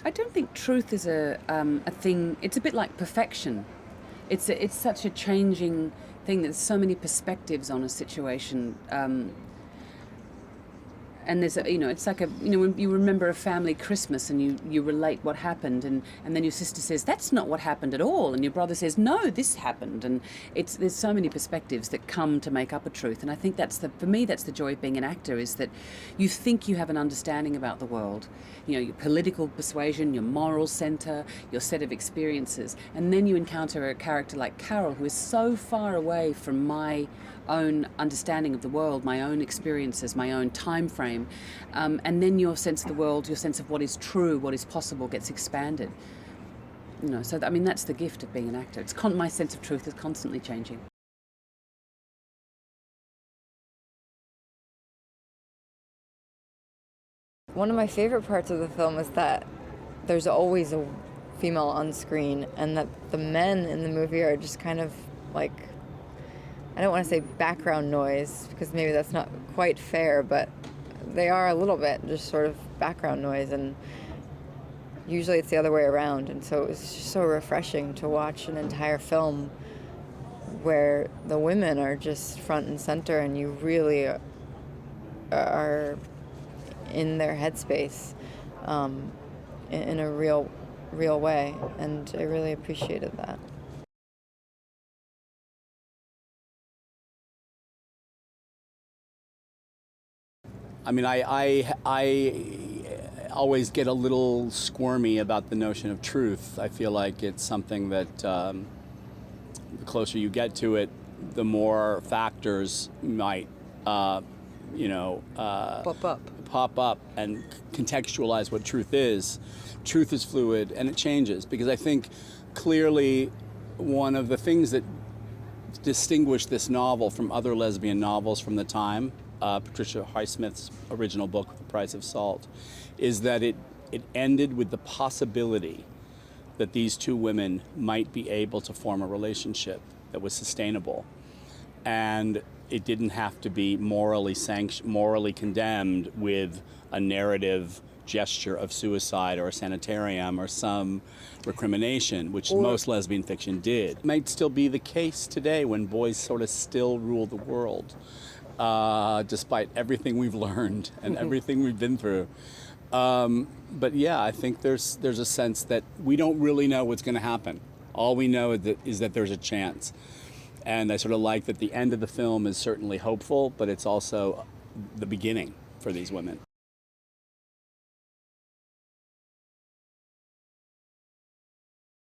I don't think truth is a thing. It's a bit like perfection. It's such a changing thing. There's so many perspectives on a situation. And there's it's like when you remember a family Christmas and you relate what happened, and then your sister says that's not what happened at all, and your brother says no, this happened, and there's so many perspectives that come to make up a truth. And I think for me that's the joy of being an actor, is that you think you have an understanding about the world, your political persuasion, your moral center, your set of experiences, and then you encounter a character like Carol who is so far away from my own understanding of the world, my own experiences, my own time frame, and then your sense of the world, your sense of what is true, what is possible, gets expanded. So that's the gift of being an actor. My sense of truth is constantly changing. One of my favorite parts of the film is that there's always a female on screen, and that the men in the movie are just kind of like, I don't want to say background noise, because maybe that's not quite fair, but they are a little bit just sort of background noise, and usually it's the other way around. And so it's just so refreshing to watch an entire film where the women are just front and center, and you really are in their headspace in a real way, and I really appreciated that. I mean, I always get a little squirmy about the notion of truth. I feel like it's something that the closer you get to it, the more factors might, pop up and contextualize what truth is. Truth is fluid and it changes, because I think clearly one of the things that distinguished this novel from other lesbian novels from the time, Patricia Highsmith's original book, The Price of Salt, is that it ended with the possibility that these two women might be able to form a relationship that was sustainable. And it didn't have to be morally condemned with a narrative gesture of suicide or a sanitarium or some recrimination, which most lesbian fiction did. It might still be the case today, when boys sort of still rule the world, despite everything we've learned and everything we've been through. But yeah, I think there's a sense that we don't really know what's going to happen. All we know is that there's a chance. And I sort of like that the end of the film is certainly hopeful, but it's also the beginning for these women.